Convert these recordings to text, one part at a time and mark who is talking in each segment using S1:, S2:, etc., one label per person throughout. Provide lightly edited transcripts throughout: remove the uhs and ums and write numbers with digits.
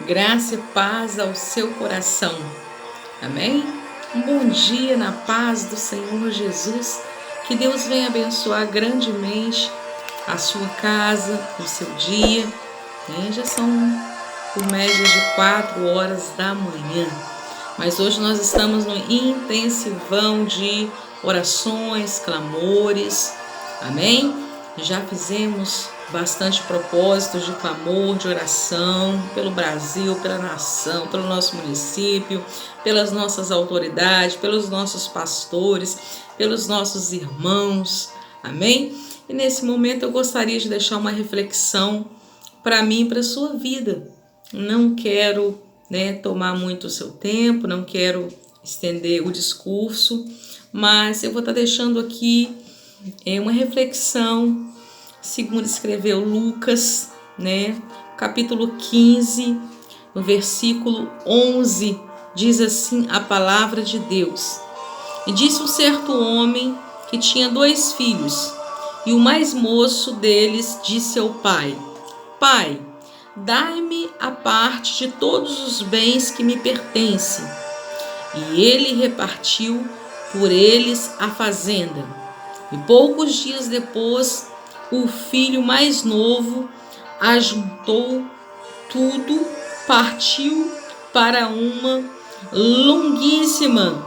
S1: Graça e paz ao seu coração. Amém? Um bom dia na paz do Senhor Jesus. Que Deus venha abençoar grandemente a sua casa, o seu dia. Já são por média de 4 horas da manhã. Mas hoje nós estamos no intensivão de orações, clamores. Amém? Já fizemos bastante propósitos de clamor, de oração pelo Brasil, pela nação, pelo nosso município, pelas nossas autoridades, pelos nossos pastores, pelos nossos irmãos. Amém? E nesse momento eu gostaria de deixar uma reflexão para mim e para a sua vida. Não quero tomar muito o seu tempo, não quero estender o discurso, mas eu vou estar deixando aqui uma reflexão, segundo escreveu Lucas, capítulo 15, no versículo 11, diz assim a palavra de Deus: E disse um certo homem que tinha 2 filhos, e o mais moço deles disse ao pai: Pai, dai-me a parte de todos os bens que me pertencem. E ele repartiu por eles a fazenda. E poucos dias depois, o filho mais novo ajuntou tudo, partiu para uma longuíssima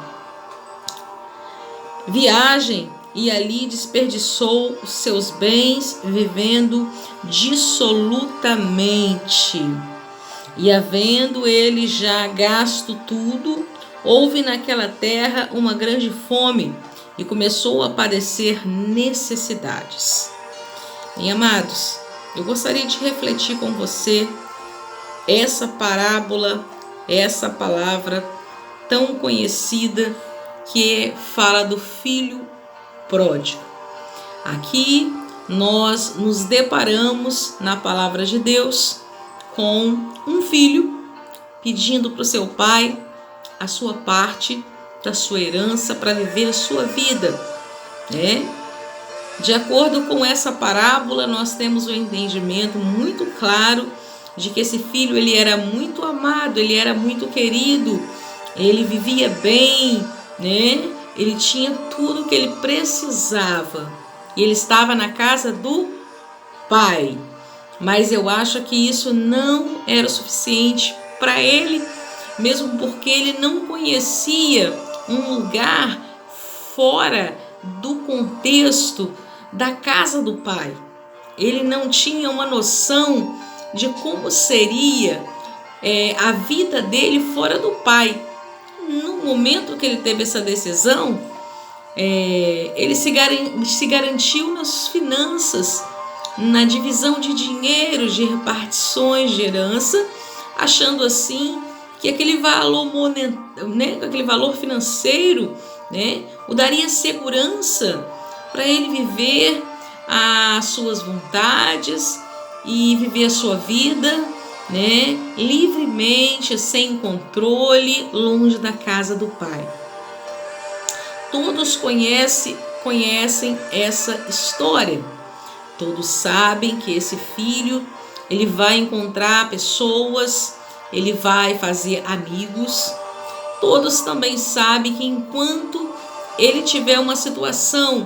S1: viagem e ali desperdiçou os seus bens, vivendo dissolutamente. E havendo ele já gasto tudo, houve naquela terra uma grande fome e começou a padecer necessidades. Amados, eu gostaria de refletir com você essa parábola, essa palavra tão conhecida que fala do filho pródigo. Aqui nós nos deparamos na palavra de Deus com um filho pedindo para o seu pai a sua parte da sua herança para viver a sua vida, De acordo com essa parábola, nós temos um entendimento muito claro de que esse filho ele era muito amado, ele era muito querido, ele vivia bem, Ele tinha tudo que ele precisava e ele estava na casa do pai. Mas eu acho que isso não era o suficiente para ele, mesmo porque ele não conhecia um lugar fora do contexto da casa do pai. Ele não tinha uma noção de como seria a vida dele fora do pai. No momento que ele teve essa decisão, ele se garantiu nas finanças, na divisão de dinheiro, de repartições de herança, achando assim que aquele valor aquele valor financeiro, o daria segurança para ele viver as suas vontades e viver a sua vida, livremente, sem controle, longe da casa do pai. Todos conhecem essa história. Todos sabem que esse filho ele vai encontrar pessoas, ele vai fazer amigos. Todos também sabem que enquanto ele tiver uma situação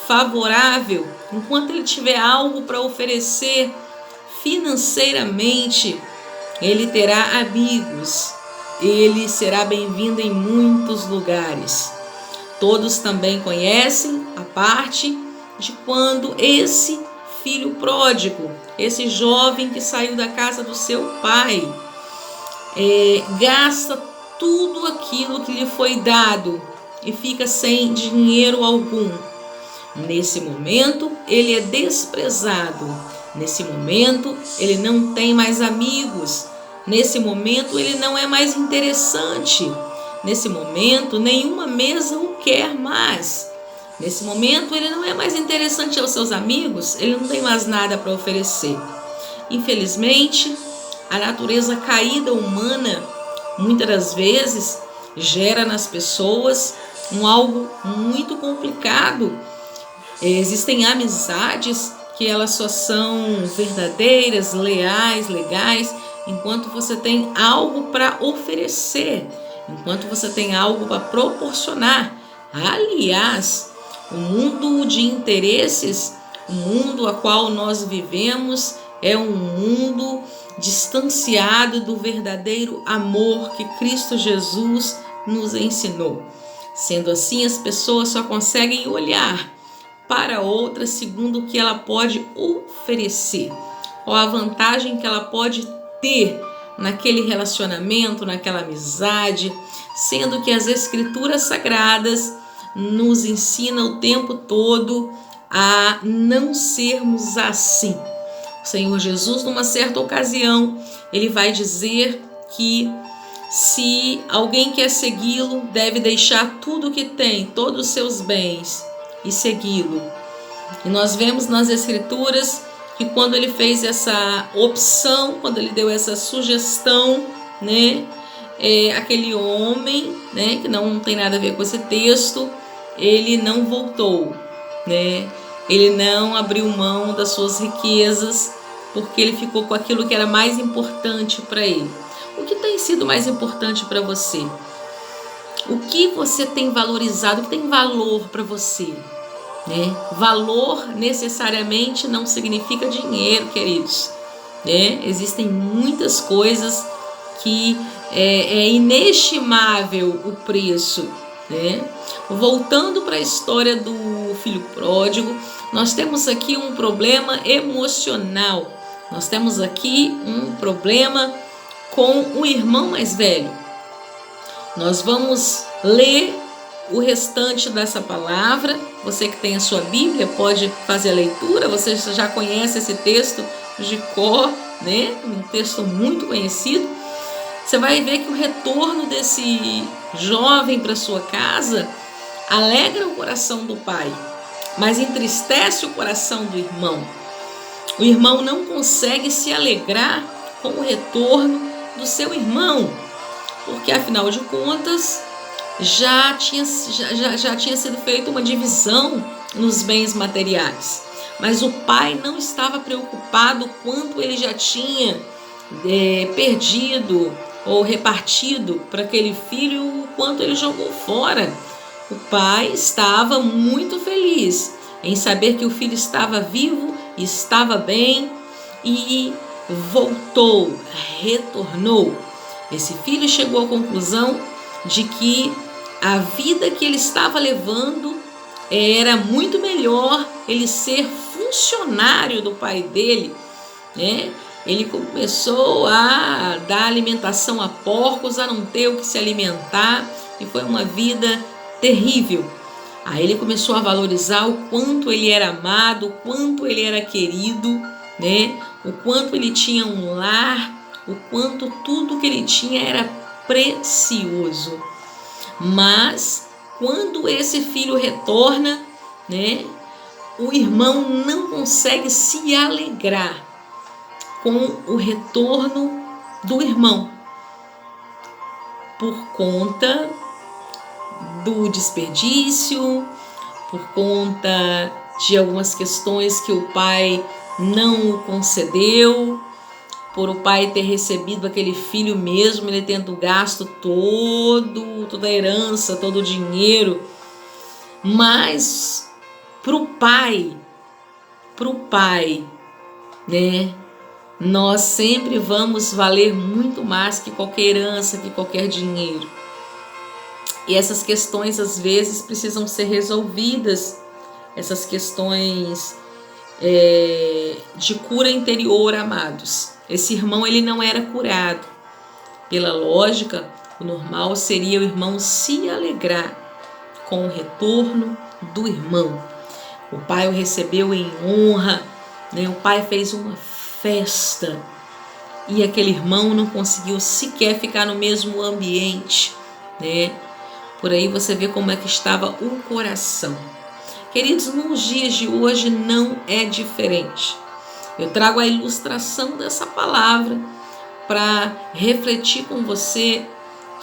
S1: favorável, enquanto ele tiver algo para oferecer financeiramente, ele terá amigos, ele será bem-vindo em muitos lugares. Todos também conhecem a parte de quando esse filho pródigo, esse jovem que saiu da casa do seu pai, gasta tudo aquilo que lhe foi dado e fica sem dinheiro algum. Nesse momento, ele é desprezado. Nesse momento, ele não tem mais amigos. Nesse momento, ele não é mais interessante. Nesse momento, nenhuma mesa o quer mais. Nesse momento, ele não é mais interessante aos seus amigos. Ele não tem mais nada para oferecer. Infelizmente, a natureza caída humana, muitas das vezes, gera nas pessoas algo muito complicado. Existem amizades que elas só são verdadeiras, leais, legais, enquanto você tem algo para oferecer, enquanto você tem algo para proporcionar. Aliás, o mundo de interesses, o mundo a qual nós vivemos, é um mundo distanciado do verdadeiro amor que Cristo Jesus nos ensinou. Sendo assim, as pessoas só conseguem olhar para outra segundo o que ela pode oferecer, ou a vantagem que ela pode ter naquele relacionamento, naquela amizade, sendo que as Escrituras Sagradas nos ensinam o tempo todo a não sermos assim. O Senhor Jesus, numa certa ocasião, ele vai dizer que se alguém quer segui-lo, deve deixar tudo o que tem, todos os seus bens, e segui-lo. E nós vemos nas Escrituras que quando ele fez essa opção, quando ele deu essa sugestão, né, aquele homem, né, que não tem nada a ver com esse texto, ele não voltou, né? Ele não abriu mão das suas riquezas, porque ele ficou com aquilo que era mais importante para ele. O que tem sido mais importante para você? O que você tem valorizado? O que tem valor para você? Né? Valor necessariamente não significa dinheiro, queridos. Né? Existem muitas coisas que é inestimável o preço. Né? Voltando para a história do filho pródigo, nós temos aqui um problema emocional. Nós temos aqui um problema com o irmão mais velho. Nós vamos ler o restante dessa palavra. Você que tem a sua Bíblia pode fazer a leitura. Você já conhece esse texto de cor, né? Um texto muito conhecido. Você vai ver que o retorno desse jovem para sua casa alegra o coração do pai, mas entristece o coração do irmão. O irmão não consegue se alegrar com o retorno do seu irmão, porque afinal de contas já tinha sido feita uma divisão nos bens materiais, mas o pai não estava preocupado quanto ele já tinha perdido ou repartido para aquele filho, o quanto ele jogou fora. O pai estava muito feliz em saber que o filho estava vivo, estava bem e voltou, retornou. Esse filho chegou à conclusão de que a vida que ele estava levando era muito melhor ele ser funcionário do pai dele, né? Ele começou a dar alimentação a porcos, a não ter o que se alimentar, e foi uma vida terrível. Aí ele começou a valorizar o quanto ele era amado, o quanto ele era querido, né? O quanto ele tinha um lar, o quanto tudo que ele tinha era precioso. Mas quando esse filho retorna, né, o irmão não consegue se alegrar com o retorno do irmão, por conta do desperdício, por conta de algumas questões que o pai não o concedeu, por o pai ter recebido aquele filho mesmo, ele tendo gasto toda a herança, todo o dinheiro. Mas pro pai, né, nós sempre vamos valer muito mais que qualquer herança, que qualquer dinheiro. E essas questões às vezes precisam ser resolvidas, essas questões de cura interior, amados. Esse irmão, ele não era curado. Pela lógica, o normal seria o irmão se alegrar com o retorno do irmão. O pai o recebeu em honra, né? O pai fez uma festa e aquele irmão não conseguiu sequer ficar no mesmo ambiente, né? Por aí você vê como é que estava o coração. Queridos, nos dias de hoje não é diferente. Eu trago a ilustração dessa palavra para refletir com você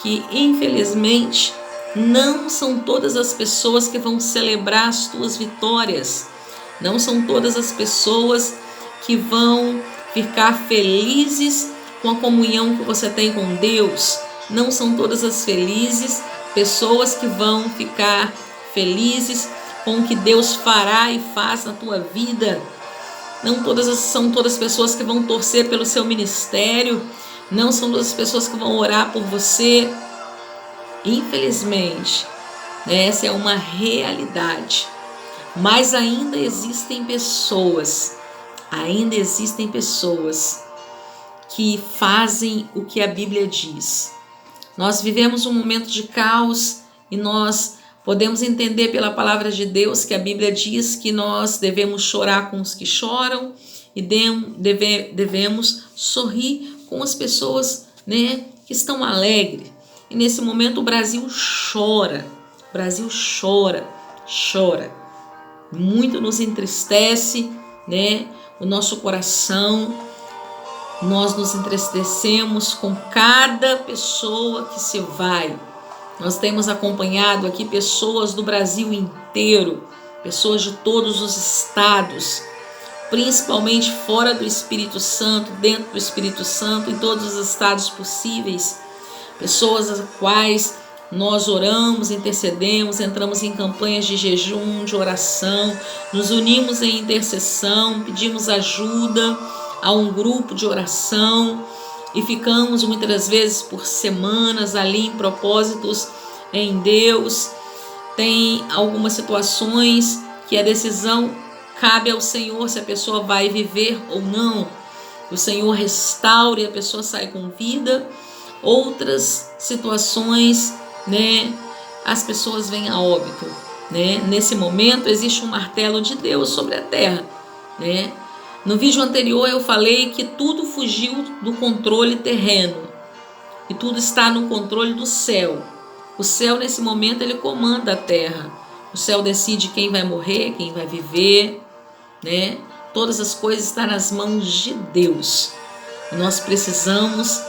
S1: que, infelizmente, não são todas as pessoas que vão celebrar as tuas vitórias. Não são todas as pessoas que vão ficar felizes com a comunhão que você tem com Deus. Não são todas as felizes pessoas que vão ficar felizes com o que Deus fará e faz na tua vida. Não são todas as pessoas que vão torcer pelo seu ministério. Não são todas as pessoas que vão orar por você. Infelizmente, essa é uma realidade. Mas ainda existem pessoas que fazem o que a Bíblia diz. Nós vivemos um momento de caos e nós podemos entender pela palavra de Deus que a Bíblia diz que nós devemos chorar com os que choram e devemos sorrir com as pessoas, que estão alegres. E nesse momento o Brasil chora. Muito nos entristece, o nosso coração. Nós nos entristecemos com cada pessoa que se vai. Nós temos acompanhado aqui pessoas do Brasil inteiro, pessoas de todos os estados, principalmente fora do Espírito Santo, dentro do Espírito Santo, em todos os estados possíveis. Pessoas as quais nós oramos, intercedemos, entramos em campanhas de jejum, de oração, nos unimos em intercessão, pedimos ajuda a um grupo de oração e ficamos muitas vezes por semanas ali em propósitos em Deus. Tem algumas situações que a decisão cabe ao Senhor se a pessoa vai viver ou não. O Senhor restaura e a pessoa sai com vida. Outras situações, as pessoas vêm a óbito. Nesse momento existe um martelo de Deus sobre a terra. No vídeo anterior eu falei que tudo fugiu do controle terreno e tudo está no controle do céu. O céu nesse momento ele comanda a terra. O céu decide quem vai morrer, quem vai viver, Todas as coisas estão nas mãos de Deus. E nós precisamos,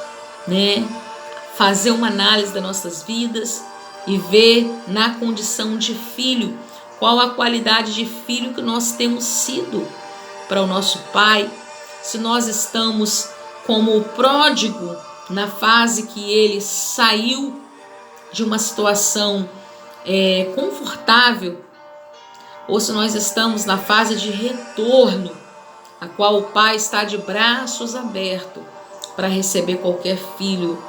S1: fazer uma análise das nossas vidas e ver na condição de filho qual a qualidade de filho que nós temos sido para o nosso Pai. Se nós estamos como o pródigo na fase que ele saiu de uma situação confortável, ou se nós estamos na fase de retorno, a qual o Pai está de braços abertos para receber qualquer filho,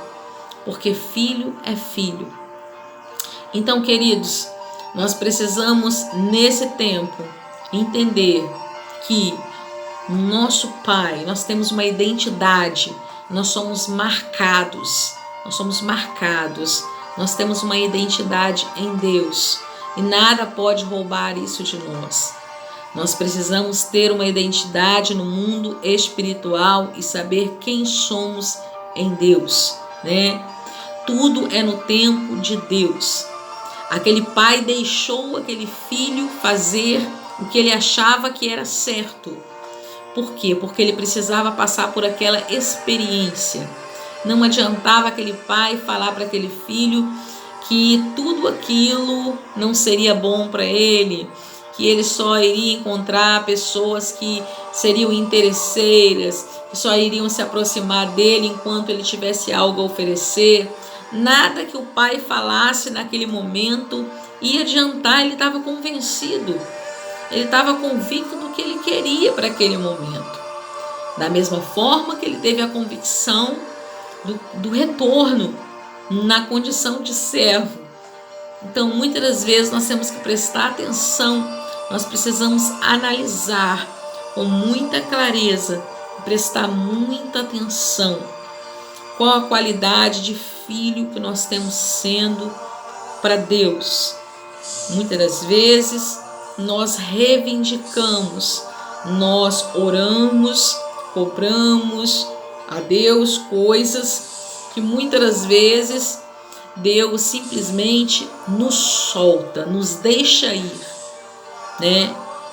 S1: porque filho é filho. Então, queridos, nós precisamos nesse tempo entender que nosso Pai, nós temos uma identidade, nós somos marcados, nós temos uma identidade em Deus e nada pode roubar isso de nós. Nós precisamos ter uma identidade no mundo espiritual e saber quem somos em Deus, Tudo é no tempo de Deus. Aquele pai deixou aquele filho fazer o que ele achava que era certo. Por quê? Porque ele precisava passar por aquela experiência. Não adiantava aquele pai falar para aquele filho que tudo aquilo não seria bom para ele, que ele só iria encontrar pessoas que seriam interesseiras, que só iriam se aproximar dele enquanto ele tivesse algo a oferecer. Nada que o pai falasse naquele momento ia adiantar, ele estava convencido, ele estava convicto do que ele queria para aquele momento. Da mesma forma que ele teve a convicção do retorno na condição de servo. Então, muitas das vezes nós temos que prestar atenção, nós precisamos analisar com muita clareza, prestar muita atenção qual a qualidade de filho que nós temos sendo para Deus. Muitas das vezes nós reivindicamos, nós oramos, cobramos a Deus coisas que muitas das vezes Deus simplesmente nos solta, nos deixa ir,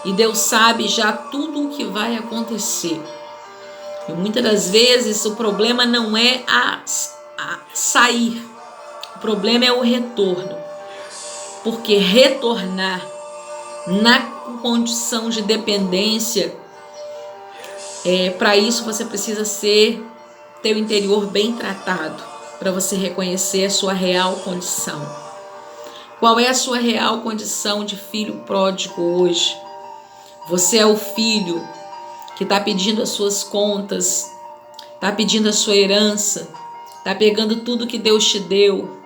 S1: E Deus sabe já tudo o que vai acontecer. E muitas das vezes o problema não é a sair, o problema é o retorno. Porque retornar na condição de dependência, para isso você precisa ser teu interior bem tratado, para você reconhecer a sua real condição. Qual é a sua real condição de filho pródigo hoje? Você é o filho que está pedindo as suas contas, está pedindo a sua herança, está pegando tudo que Deus te deu,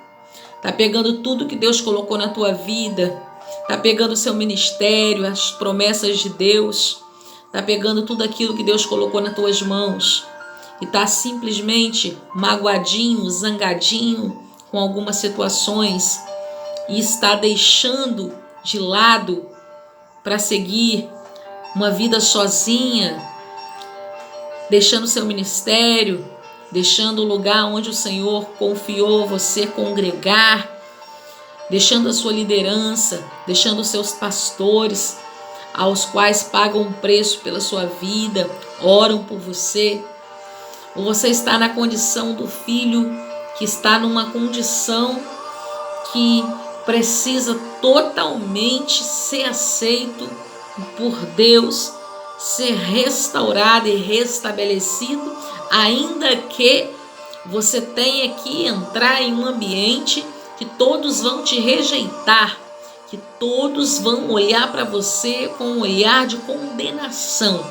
S1: está pegando tudo que Deus colocou na tua vida, está pegando o seu ministério, as promessas de Deus, está pegando tudo aquilo que Deus colocou nas tuas mãos e está simplesmente magoadinho, zangadinho com algumas situações e está deixando de lado para seguir uma vida sozinha, deixando seu ministério, deixando o lugar onde o Senhor confiou você congregar, deixando a sua liderança, deixando os seus pastores, aos quais pagam um preço pela sua vida, oram por você. Ou você está na condição do filho que está numa condição que precisa totalmente ser aceito por Deus, ser restaurado e restabelecido, ainda que você tenha que entrar em um ambiente que todos vão te rejeitar, que todos vão olhar para você com um olhar de condenação.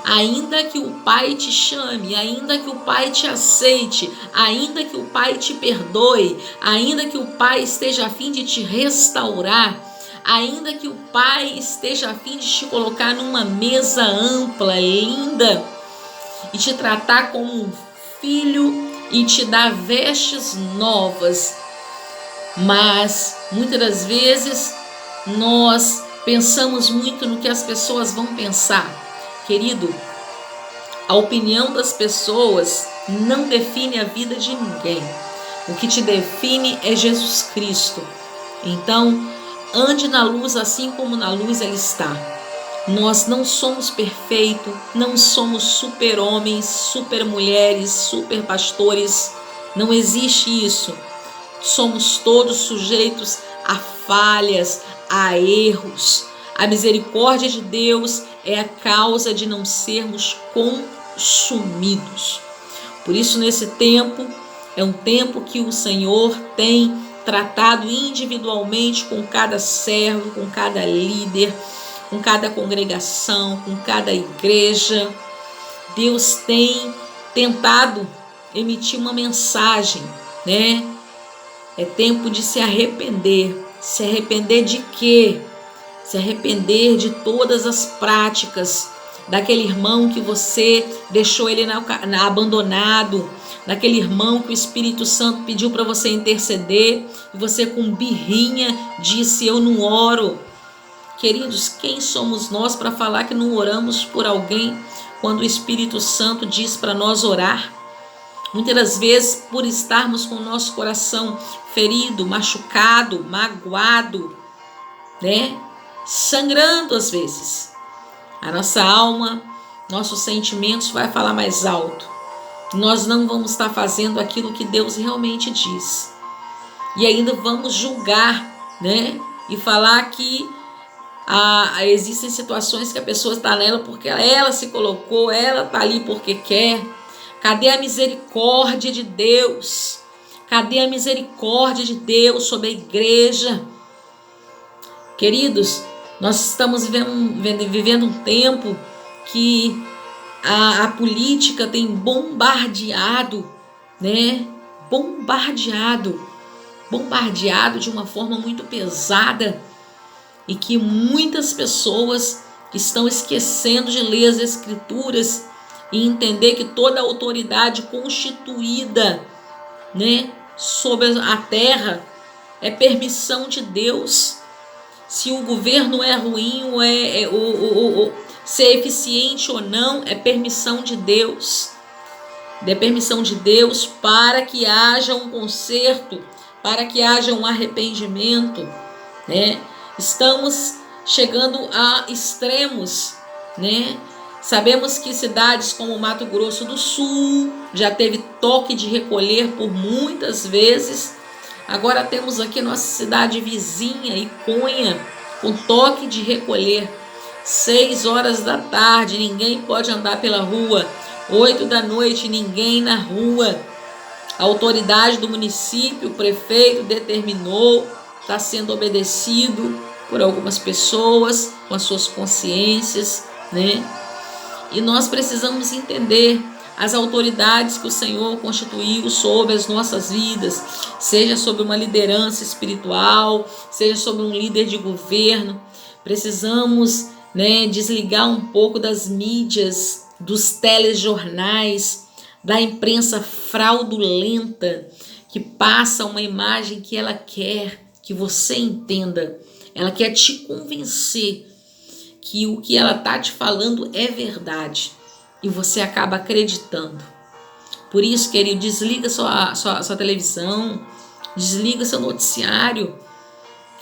S1: Ainda que o Pai te chame, ainda que o Pai te aceite, ainda que o Pai te perdoe, ainda que o Pai esteja a fim de te restaurar, ainda que o Pai esteja a fim de te colocar numa mesa ampla, linda, e te tratar como um filho e te dar vestes novas. Mas muitas das vezes nós pensamos muito no que as pessoas vão pensar. Querido, a opinião das pessoas não define a vida de ninguém. O que te define é Jesus Cristo. Então, ande na luz assim como na luz Ele está. Nós não somos perfeitos, não somos super-homens, super-mulheres, super-pastores. Não existe isso. Somos todos sujeitos a falhas, a erros. A misericórdia de Deus é a causa de não sermos consumidos. Por isso, nesse tempo, é um tempo que o Senhor tem tratado individualmente com cada servo, com cada líder, com cada congregação, com cada igreja. Deus tem tentado emitir uma mensagem, né? É tempo de se arrepender. Se arrepender de quê? Se arrepender de todas as práticas daquele irmão que você deixou ele abandonado, daquele irmão que o Espírito Santo pediu para você interceder e você com birrinha disse: eu não oro. Queridos, quem somos nós para falar que não oramos por alguém quando o Espírito Santo diz para nós orar? Muitas das vezes, por estarmos com o nosso coração ferido, machucado, magoado, né? Sangrando às vezes, a nossa alma, nossos sentimentos vai falar mais alto. Nós não vamos estar fazendo aquilo que Deus realmente diz. E ainda vamos julgar, né? E falar que existem situações que a pessoa está nela porque ela se colocou, ela está ali porque quer. Cadê a misericórdia de Deus? Cadê a misericórdia de Deus sobre a igreja? Queridos, nós estamos vivendo um tempo que a política tem bombardeado, né? Bombardeado de uma forma muito pesada e que muitas pessoas estão esquecendo de ler as Escrituras e entender que toda autoridade constituída, né, sobre a terra é permissão de Deus. Se o governo é ruim ou se é eficiente ou não, é permissão de Deus. É permissão de Deus para que haja um conserto, para que haja um arrependimento, né? Estamos chegando a extremos, né? Sabemos que cidades como Mato Grosso do Sul já teve toque de recolher por muitas vezes. Agora temos aqui nossa cidade vizinha, Iconha, com toque de recolher. 6 horas da tarde, ninguém pode andar pela rua. 8 da noite, ninguém na rua. A autoridade do município, o prefeito determinou, está sendo obedecido por algumas pessoas com as suas consciências, né? E nós precisamos entender as autoridades que o Senhor constituiu sobre as nossas vidas, seja sobre uma liderança espiritual, seja sobre um líder de governo. Precisamos, né, desligar um pouco das mídias, dos telejornais, da imprensa fraudulenta, que passa uma imagem que ela quer que você entenda. Ela quer te convencer que o que ela está te falando é verdade e você acaba acreditando. Por isso, querido, desliga sua televisão, desliga seu noticiário,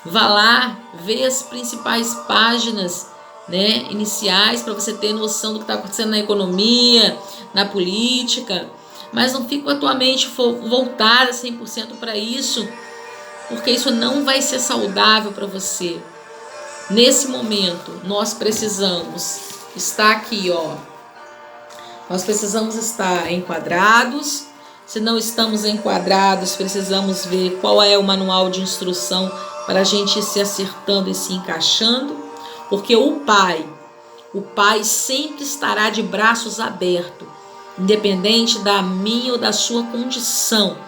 S1: vá lá, vê as principais páginas, né, iniciais, para você ter noção do que está acontecendo na economia, na política, mas não fique com a tua mente voltada 100% para isso, porque isso não vai ser saudável para você. Nesse momento, nós precisamos estar aqui, ó. Nós precisamos estar enquadrados. Se não estamos enquadrados, precisamos ver qual é o manual de instrução para a gente ir se acertando e se encaixando. Porque o Pai sempre estará de braços abertos, independente da minha ou da sua condição,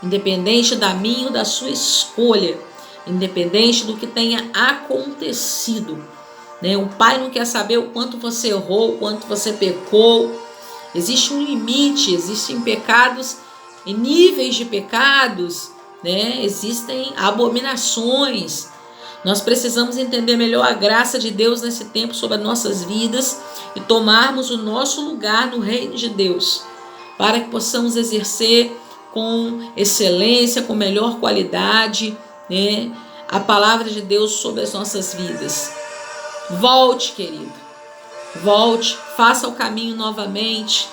S1: independente da minha ou da sua escolha, independente do que tenha acontecido, né? O Pai não quer saber o quanto você errou, o quanto você pecou. Existe um limite, existem pecados e níveis de pecados, né? Existem abominações. Nós precisamos entender melhor a graça de Deus nesse tempo sobre as nossas vidas e tomarmos o nosso lugar no reino de Deus, para que possamos exercer com excelência, com melhor qualidade, né, a palavra de Deus sobre as nossas vidas. Volte, querido. Volte, faça o caminho novamente.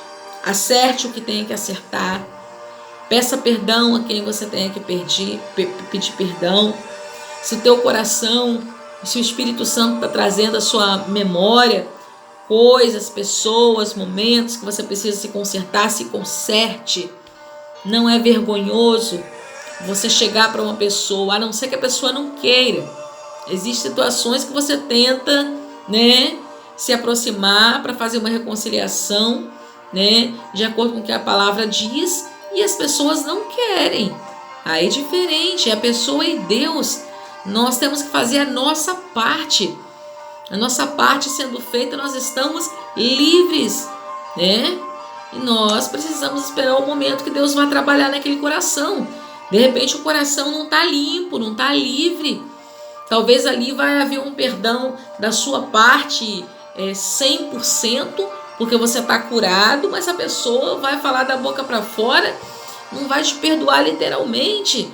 S1: Acerte o que tenha que acertar. Peça perdão a quem você tenha que pedir perdão. Se o teu coração, se o Espírito Santo está trazendo a sua memória, coisas, pessoas, momentos que você precisa se consertar, se conserte. Não é vergonhoso você chegar para uma pessoa, a não ser que a pessoa não queira. Existem situações que você tenta, né, se aproximar para fazer uma reconciliação, né, de acordo com o que a palavra diz, e as pessoas não querem. Aí é diferente, é a pessoa e Deus. Nós temos que fazer a nossa parte. A nossa parte sendo feita, nós estamos livres, né? E nós precisamos esperar o momento que Deus vai trabalhar naquele coração. De repente o coração não está limpo, não está livre. Talvez ali vai haver um perdão da sua parte 100%, porque você está curado, mas a pessoa vai falar da boca para fora, não vai te perdoar literalmente.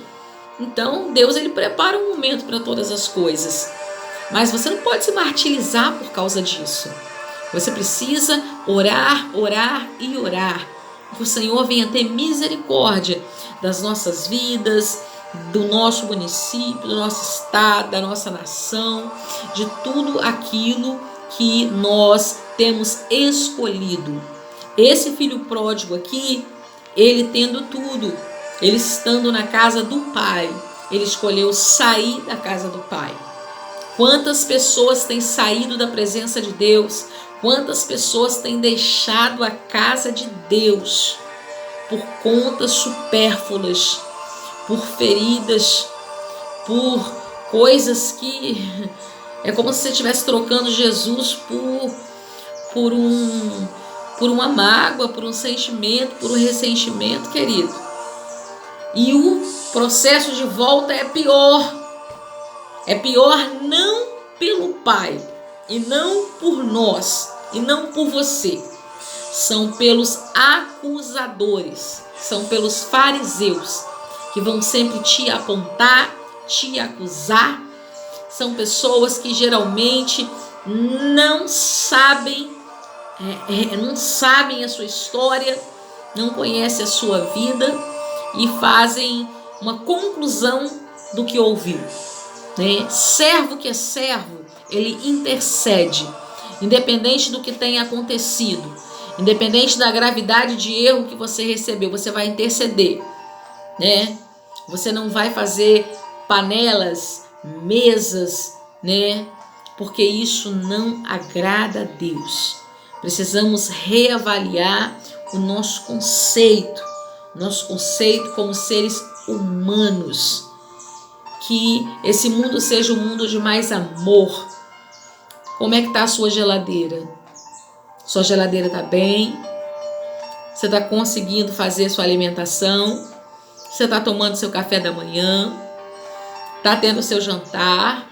S1: Então Deus, ele prepara um momento para todas as coisas. Mas você não pode se martirizar por causa disso. Você precisa orar, orar e orar. Que o Senhor venha ter misericórdia das nossas vidas, do nosso município, do nosso estado, da nossa nação, de tudo aquilo que nós temos escolhido. Esse filho pródigo aqui, ele tendo tudo, ele estando na casa do Pai, ele escolheu sair da casa do Pai. Quantas pessoas têm saído da presença de Deus? Quantas pessoas têm deixado a casa de Deus por contas supérfluas, por feridas, por coisas que é como se você estivesse trocando Jesus por uma mágoa, por um sentimento, por um ressentimento, querido. E o processo de volta é pior. É pior não pelo Pai, e não por nós, e não por você. São pelos acusadores, são pelos fariseus, que vão sempre te apontar, te acusar. São pessoas que geralmente não sabem a sua história, não conhecem a sua vida e fazem uma conclusão do que ouviu. Né? Servo que é servo, ele intercede, independente do que tenha acontecido, Independente da gravidade de erro que você recebeu, você vai interceder, né? Você não vai fazer panelas, mesas, né? Porque isso não agrada a Deus. Precisamos reavaliar o nosso conceito como seres humanos. Que esse mundo seja um mundo de mais amor. Como é que está a sua geladeira? Sua geladeira está bem? Você está conseguindo fazer sua alimentação? Você está tomando seu café da manhã? Está tendo seu jantar?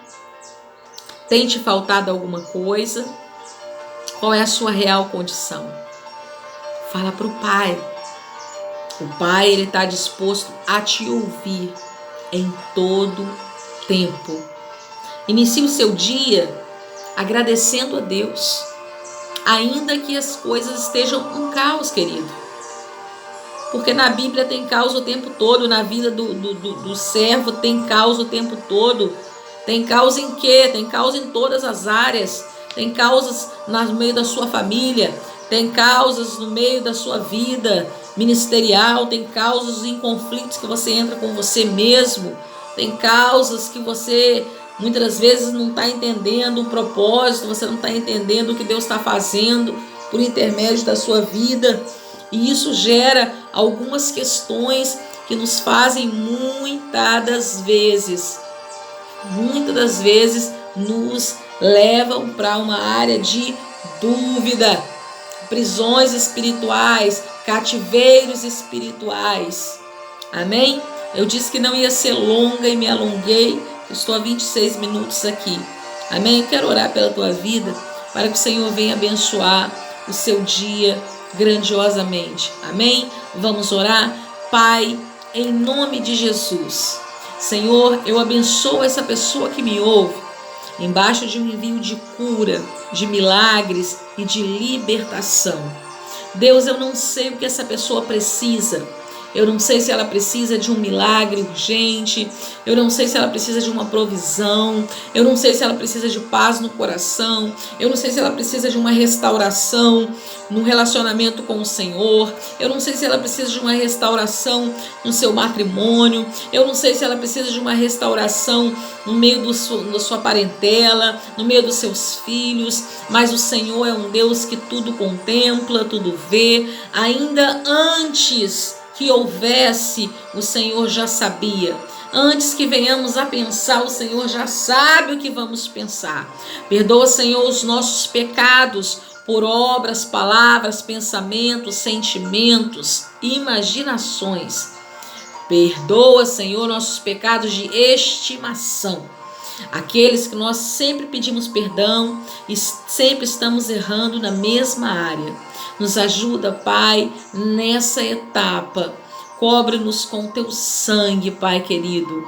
S1: Tem te faltado alguma coisa? Qual é a sua real condição? Fala para o Pai. O Pai, Ele está disposto a te ouvir em todo tempo. Inicie o seu dia agradecendo a Deus, ainda que as coisas estejam um caos, querido. Porque na Bíblia tem caos o tempo todo, na vida do servo tem caos o tempo todo. Tem caos em quê? Tem caos em todas as áreas. Tem causas no meio da sua família, tem causas no meio da sua vida ministerial, tem causas em conflitos que você entra com você mesmo, tem causas que você muitas das vezes não está entendendo o propósito, você não está entendendo o que Deus está fazendo por intermédio da sua vida, e isso gera algumas questões que nos fazem muitas das vezes nos levam para uma área de dúvida, prisões espirituais, cativeiros espirituais. Amém? Eu disse que não ia ser longa e me alonguei. Estou há 26 minutos aqui. Amém? Eu quero orar pela tua vida para que o Senhor venha abençoar o seu dia grandiosamente. Amém? Vamos orar? Pai, em nome de Jesus. Senhor, eu abençoo essa pessoa que me ouve, embaixo de um envio de cura, de milagres e de libertação. Deus, eu não sei o que essa pessoa precisa. Eu não sei se ela precisa de um milagre urgente. Eu não sei se ela precisa de uma provisão. Eu não sei se ela precisa de paz no coração. Eu não sei se ela precisa de uma restauração no relacionamento com o Senhor. Eu não sei se ela precisa de uma restauração no seu matrimônio. Eu não sei se ela precisa de uma restauração no meio da sua parentela, no meio dos seus filhos. Mas o Senhor é um Deus que tudo contempla, tudo vê. Ainda antes que houvesse, o Senhor já sabia. Antes que venhamos a pensar, o Senhor já sabe o que vamos pensar. Perdoa, Senhor, os nossos pecados por obras, palavras, pensamentos, sentimentos, imaginações. Perdoa, Senhor, nossos pecados de estimação. Aqueles que nós sempre pedimos perdão e sempre estamos errando na mesma área. Nos ajuda, Pai, nessa etapa. Cobre-nos com teu sangue, Pai querido.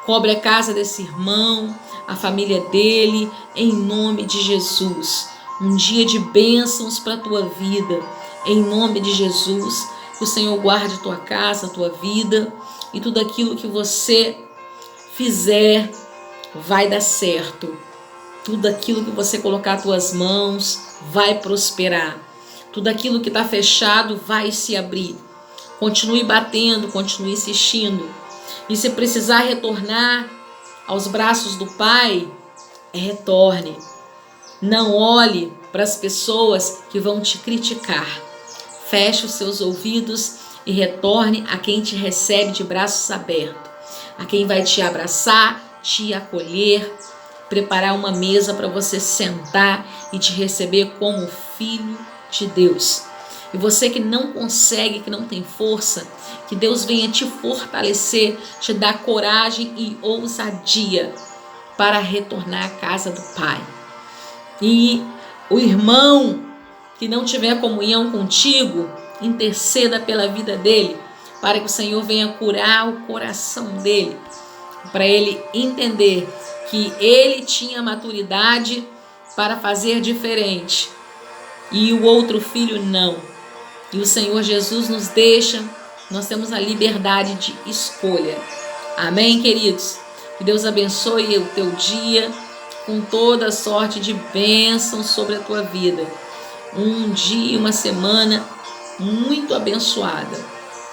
S1: Cobre a casa desse irmão, a família dele, em nome de Jesus. Um dia de bênçãos para a tua vida, em nome de Jesus. Que o Senhor guarde tua casa, tua vida, e tudo aquilo que você fizer vai dar certo. Tudo aquilo que você colocar as tuas mãos vai prosperar. Tudo aquilo que está fechado vai se abrir. Continue batendo, continue insistindo. E se precisar retornar aos braços do Pai, retorne. Não olhe para as pessoas que vão te criticar. Feche os seus ouvidos e retorne a quem te recebe de braços abertos. A quem vai te abraçar, te acolher, preparar uma mesa para você sentar e te receber como filho de Deus. E você que não consegue, que não tem força, que Deus venha te fortalecer, te dar coragem e ousadia para retornar à casa do Pai. E o irmão que não tiver comunhão contigo, interceda pela vida dele, para que o Senhor venha curar o coração dele, para ele entender que ele tinha maturidade para fazer diferente e o outro filho não. E o Senhor Jesus nos deixa, nós temos a liberdade de escolha. Amém, queridos? Que Deus abençoe o teu dia com toda sorte de bênçãos sobre a tua vida. um dia, uma semana muito abençoada.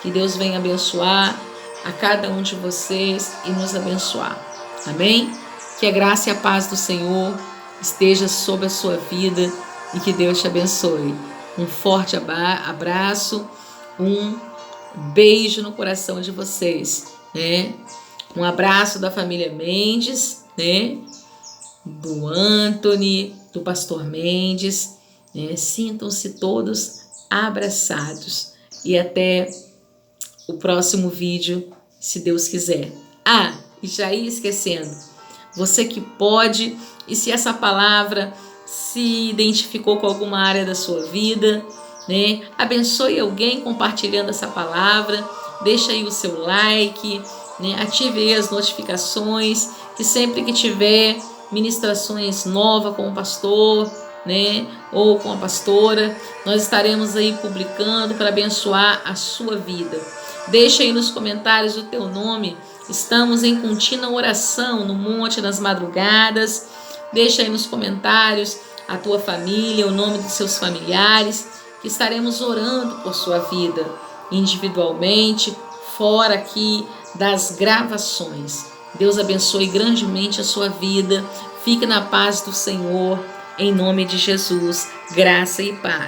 S1: Que Deus venha abençoar a cada um de vocês e nos abençoar. Amém? Que a graça e a paz do Senhor esteja sobre a sua vida e que Deus te abençoe. Um forte abraço, um beijo no coração de vocês, né? Um abraço da família Mendes, né? Do Anthony, do pastor Mendes, né? Sintam-se todos abraçados e até o próximo vídeo, se Deus quiser. E já ia esquecendo, você que pode, e se essa palavra se identificou com alguma área da sua vida, né? Abençoe alguém compartilhando essa palavra, deixa aí o seu like, né? Ative aí as notificações, que sempre que tiver ministrações novas com o pastor, né? Ou com a pastora, nós estaremos aí publicando para abençoar a sua vida. Deixa aí nos comentários o teu nome. Estamos em contínua oração no monte nas madrugadas. Deixa aí nos comentários a tua família, o nome dos seus familiares, que estaremos orando por sua vida, individualmente, fora aqui das gravações. Deus abençoe grandemente a sua vida. Fique na paz do Senhor, em nome de Jesus. Graça e paz.